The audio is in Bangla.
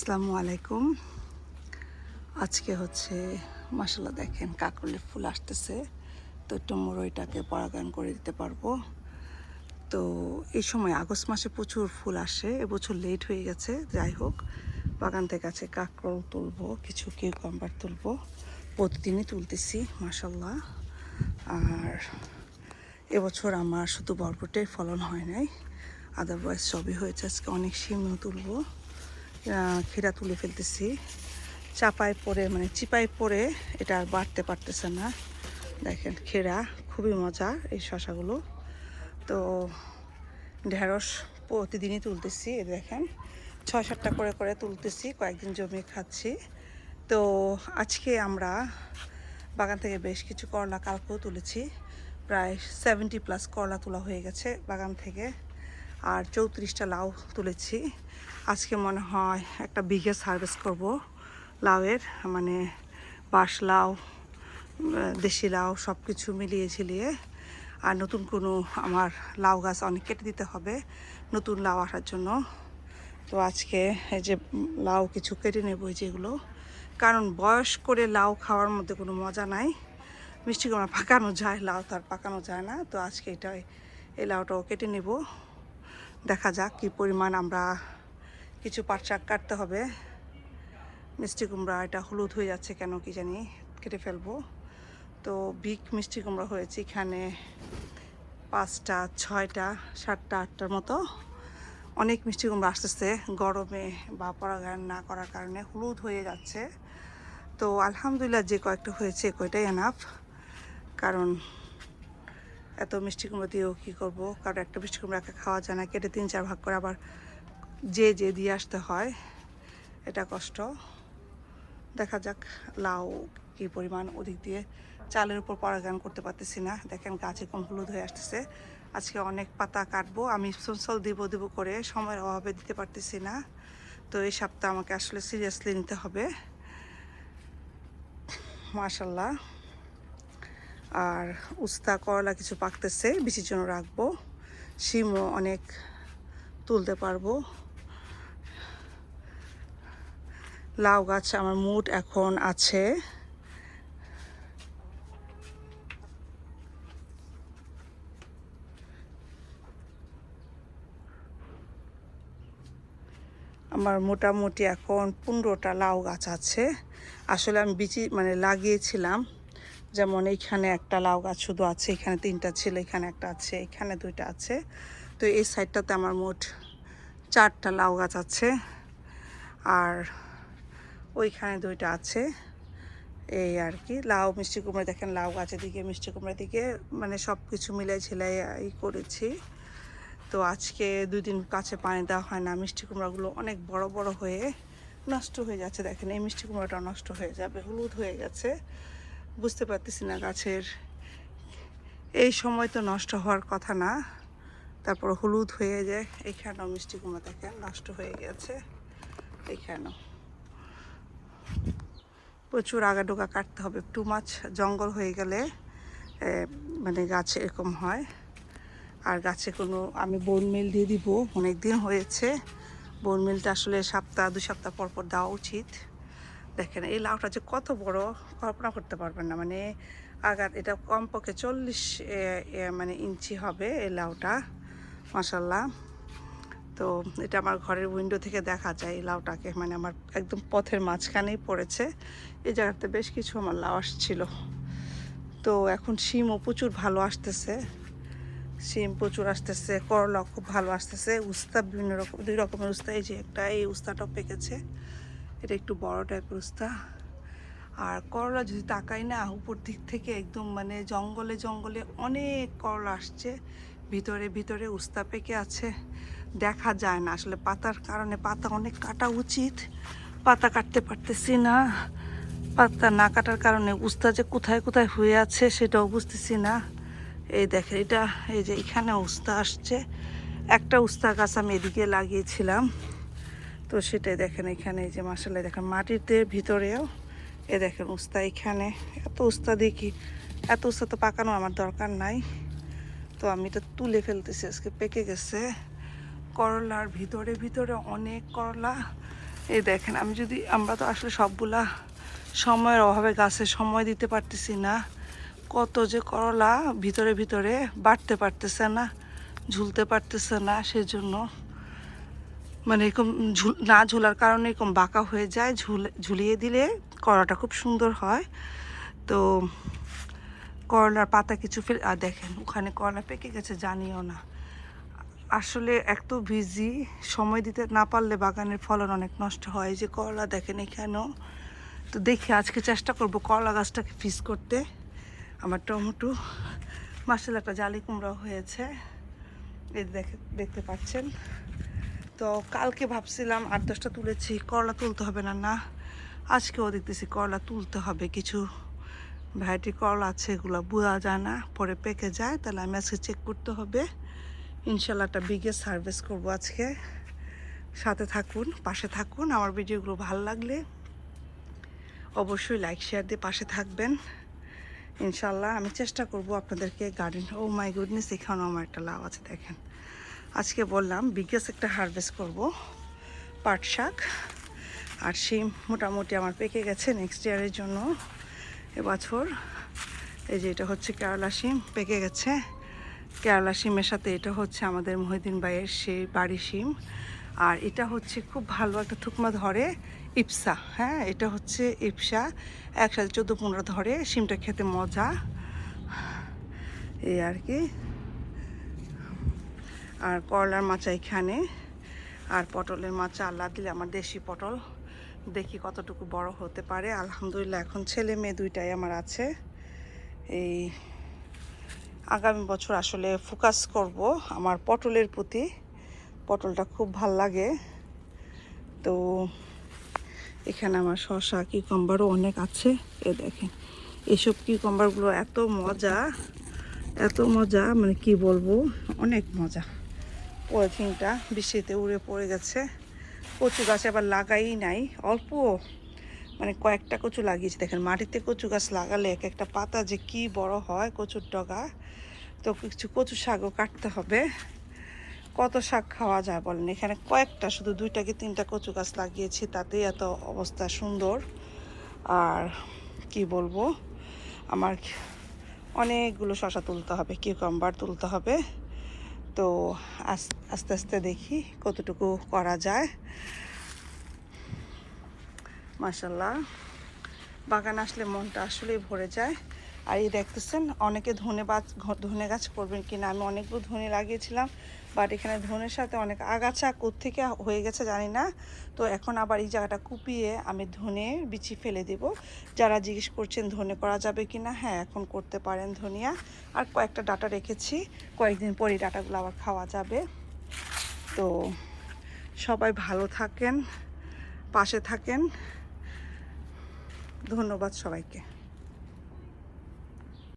আসসালামু আলাইকুম। আজকে হচ্ছে মাশাআল্লাহ দেখেন কাকরোলের ফুল আসতেছে, তো একটু এটাকে পরাগায়ন করে দিতে পারবো। তো এই সময় আগস্ট মাসে প্রচুর ফুল আসে, এবছর লেট হয়ে গেছে। যাই হোক, বাগান থেকে আছে কাকরোল তুলবো, কিছু কিউকাম্বার তুলবো, প্রতিদিনই তুলতেছি মাশাআল্লাহ। আর এবছর আমার শুধু বরবটির ফলন হয় নাই, আদারওয়াইজ সবই হয়েছে। আজকে অনেক শিমও তুলবো, ক্ষীরা তুলে ফেলতেছি। চাপায় পড়ে মানে চিপায় পড়ে এটা আর বাড়তে পারতেছে না। দেখেন ক্ষীরা খুবই মজা এই শশাগুলো। তো ঢেঁড়স প্রতিদিনই তুলতেছি, এই দেখেন 6-7টা করে করে তুলতেছি, কয়েকদিন জমিয়ে খাচ্ছি। তো আজকে আমরা বাগান থেকে বেশ কিছু করলা কালকেও তুলেছি, প্রায় 70+ করলা তোলা হয়ে গেছে বাগান থেকে। আর 34টা লাউ তুলেছি। আজকে মনে হয় একটা বিঘেস হারভেস্ট করব লাউয়ের, মানে বাঁশ লাউ, দেশি লাউ সব কিছু মিলিয়ে ঝিলিয়ে। আর নতুন কোনো আমার লাউ গাছ অনেক কেটে দিতে হবে নতুন লাউ আসার জন্য। তো আজকে এই যে লাউ কিছু কেটে নেব যেগুলো, কারণ বয়স করে লাউ খাওয়ার মধ্যে কোনো মজা নাই। মিষ্টি কুমড়া পাকানো যায়, লাউ তো আর পাকানো যায় না। তো আজকে এই লাউটাও কেটে নেব। দেখা যাক কী পরিমাণ আমরা, কিছু পাট শাক কাটতে হবে। মিষ্টি কুমড়া এটা হলুদ হয়ে যাচ্ছে কেন কি জানি, কেটে ফেলবো। তো বিগ মিষ্টি কুমড়া হয়েছে এখানে 5টা 6টা 7টা 8টার মতো। অনেক মিষ্টি কুমড়া আসতেছে, গরমে বা পরাগায়ন না করার কারণে হলুদ হয়ে যাচ্ছে। তো আলহামদুলিল্লাহ যে কয়েকটা হয়েছে কয়টাই এনাফ, কারণ এত মিষ্টি কুমড়া দিয়েও কী করবো, কারণ একটা মিষ্টি কুমড়াকে খাওয়া যায় না, কেটে 3-4 ভাগ করে আবার যে দিয়ে আসতে হয়, এটা কষ্ট। দেখা যাক লাউ কী পরিমাণ, ওদিক দিয়ে চালের উপর পরাগায়ন করতে পারতেছি না। দেখেন গাছে কোন হলুদ হয়ে আসতেছে। আজকে অনেক পাতা কাটবো, আমি সলসল দিব করে সময়ের অভাবে দিতে পারতেছি না। তো এই সপ্তাহ আমাকে আসলে সিরিয়াসলি নিতে হবে মাশাল্লাহ। আর উস্তা করলা কিছু পাকতেছে, বিচির জন্য রাখবো। শিমও অনেক তুলতে পারবো। লাউ গাছ আমার মোট এখন আছে আমার মোটামুটি এখন 15টা লাউ গাছ আছে। আসলে আমি বিচি মানে লাগিয়েছিলাম, যেমন এইখানে একটা লাউ গাছ শুধু আছে, এখানে 3টা ছিল, এখানে একটা আছে, এখানে 2টা আছে। তো এই সাইডটাতে আমার মোট 4টা লাউ গাছ আছে, আর ওইখানে 2টা আছে। এই আর কি। লাউ মিষ্টি কুমড়া দেখেন, লাউ গাছের দিকে মিষ্টি কুমড়ার দিকে মানে সব কিছু মিলাই ঝিলাই করেছি। তো আজকে 2 দিন কাছে পানি দেওয়া হয় না, মিষ্টি কুমড়াগুলো অনেক বড় বড় হয়ে নষ্ট হয়ে যাচ্ছে। দেখেন এই মিষ্টি কুমড়াটা নষ্ট হয়ে যাবে, হলুদ হয়ে গেছে। বুঝতে পারতেছি না গাছের, এই সময় তো নষ্ট হওয়ার কথা না, তারপর হলুদ হয়ে যায়। এখানেও মিষ্টি কুমড়া দেখেন নষ্ট হয়ে গেছে, এখানেও প্রচুর আগাডোগা কাটতে হবে। টু মাছ জঙ্গল হয়ে গেলে মানে গাছ এরকম হয়। আর গাছে কোনো আমি বোন মিল দিয়ে দিব, অনেক দিন হয়েছে। বোন মিলটা আসলে 2 সপ্তাহ পর পর দেওয়া উচিত। দেখেন এই লাউটা যে কত বড় কল্পনা করতে পারবেন না, মানে আগার এটা কমপক্ষে 40 মানে ইঞ্চি হবে এই লাউটা মাশাল্লাহ। তো এটা আমার ঘরের উইন্ডো থেকে দেখা যায় এই লাউটাকে, মানে আমার একদম পথের মাঝখানেই পড়েছে। এই জায়গাতে বেশ কিছু আমার লাউ আসছিল। তো এখন শিমও প্রচুর ভালো আসতেছে, শিম প্রচুর আসতেছে, করলা খুব ভালো আসতেছে, উস্তা বিভিন্ন রকম 2 রকমের উস্তা। এই যে একটা, এই উস্তাটাও পেকেছে, এটা একটু বড় টাইপের উস্তা। আর করলা যদি তাকাই না উপর দিক থেকে, একদম মানে জঙ্গলে জঙ্গলে অনেক করলা আসছে, ভিতরে ভিতরে উস্তা পেকে আছে, দেখা যায় না আসলে পাতার কারণে। পাতা অনেক কাটা উচিত, পাতা কাটতে পারতেছি না। পাতা না কাটার কারণে উস্তা যে কোথায় কোথায় হয়ে আছে সেটাও বুঝতেছি না। এই দেখেন এটা, এই যে এখানে উস্তা আসছে। একটা উস্তা গাছ আমি এদিকে লাগিয়েছিলাম, তো সেটাই দেখেন এখানে। এই যে মাশাআল্লাহ দেখেন মাটিতে ভিতরেও এ দেখেন উস্তা। এখানে এত উস্তা দেখি, এত উস্তা তো পাকানো আমার দরকার নাই। তো আমি তো তুলে ফেলতেছি, আজকে পেকে গেছে। করলার ভিতরে ভিতরে অনেক করলা, এই দেখেন, আমরা তো আসলে সবগুলা সময়ের অভাবে গাছে সময় দিতে পারতেছি না। কত যে করলা ভিতরে ভিতরে বাড়তে পারতেছে না, ঝুলতে পারতেছে না, সেজন্য মানে এরকম না ঝোলার কারণে এরকম বাঁকা হয়ে যায়। ঝুলিয়ে দিলে করলাটা খুব সুন্দর হয়। তো করলার পাতা কিছু ফেলে, আর দেখেন ওখানে করলা পেকে গেছে, জানিও না। আসলে এত বিজি, সময় দিতে না পারলে বাগানের ফলন অনেক নষ্ট হয়। যে করলা দেখেন এখানেও। তো দেখি আজকে চেষ্টা করব করলা গাছটাকে ফিস করতে। আমার টমেটো মাসাল্লাহ একটা জালি কুমড়া হয়েছে, এই দেখতে পাচ্ছেন। তো কালকে ভাবছিলাম 8-10টা তুলেছি, করলা তুলতে হবে না, না আজকেও দেখতেছি করলা তুলতে হবে। কিছু ভ্যারাইটি করলা আছে, এগুলো বোঝা যায় না, পরে পেকে যায়। তাহলে আমি আজকে চেক করতে হবে। ইনশাল্লাহ একটা বিগেস্ট হারভেস্ট করবো আজকে। সাথে থাকুন, পাশে থাকুন। আমার ভিডিওগুলো ভালো লাগলে অবশ্যই লাইক শেয়ার দিয়ে পাশে থাকবেন। ইনশাল্লাহ আমি চেষ্টা করব আপনাদেরকে গার্ডেন, ও মাই গুডনেস, এখানেও আমার একটা লাউ আছে দেখেন। আজকে বললাম বিগেস্ট একটা হারভেস্ট করব পাট শাক। আর শিম মোটামুটি আমার পেকে গেছে নেক্সট ইয়ারের জন্য এবছর। এই যে এটা হচ্ছে কেরালা শিম, পেকে গেছে। কেরালা শিমের সাথে এটা হচ্ছে আমাদের মহিউদ্দিন ভাইয়ের সেই বাড়ি শিম। আর এটা হচ্ছে খুব ভালো একটা থুকমা ধরে, ইপসা। হ্যাঁ, এটা হচ্ছে ইপসা, একসাথে 14-15 ধরে। শিমটা খেতে মজা, এই আর কি। আর করলার মাচা এখানে, আর পটলের মাচা আল্লাহ দিলে আমার দেশি পটল, দেখি কতটুকু বড় হতে পারে। আলহামদুলিল্লাহ এখন ছেলে মেয়ে দুইটাই আমার আছে। এই আগামী বছর আসলে ফোকাস করব আমার পটলের প্রতি। পটলটা খুব ভাল লাগে। তো এখানে আমার শসা কিউকাম্বারও অনেক আছে। এ দেখেন এসব কিউকাম্বারগুলো এত মজা, এত মজা, মানে কি বলবো, অনেক মজা। পলিথিনটা বৃষ্টিতে উড়ে পড়ে গেছে। কচু গাছ আবার লাগাই নাই, অল্প মানে কয়েকটা কচু লাগিয়েছি। দেখেন মাটিতে কচু গাছ লাগালে এক একটা পাতা যে কি বড় হয়, কচুর ডগা। তো কিছু কচু শাকও কাটতে হবে। কত শাক খাওয়া যায় বলেন। এখানে কয়েকটা, শুধু 2টা কি 3টা কচু গাছ লাগিয়েছি, তাতেই এত অবস্থা সুন্দর। আর কি বলবো, আমার অনেকগুলো শসা তুলতে হবে, কিউকাম্বার তুলতে হবে। তো আস্তে আস্তে দেখি কতটুকু করা যায়। মাশাল্লাহ, বাগান আসলে মনটা আসলেই ভরে যায়। আর এই দেখতেছেন, অনেকে ধনে গাছ করবেন কিনা, আমি অনেকগুলো ধনে লাগিয়েছিলাম, বাট এখানে ধনের সাথে অনেক আগাছা কোত্থেকে হয়ে গেছে জানি না। তো এখন আবার এই জায়গাটা কুপিয়ে আমি ধনে বিচি ফেলে দেব। যারা জিজ্ঞেস করছেন ধনে করা যাবে কিনা, হ্যাঁ এখন করতে পারেন ধনিয়া। আর কয়েকটা ডাঁটা রেখেছি, কয়েকদিন পরে ডাঁটাগুলো আবার খাওয়া যাবে। তো সবাই ভালো থাকেন, পাশে থাকেন। ধন্যবাদ সবাইকে।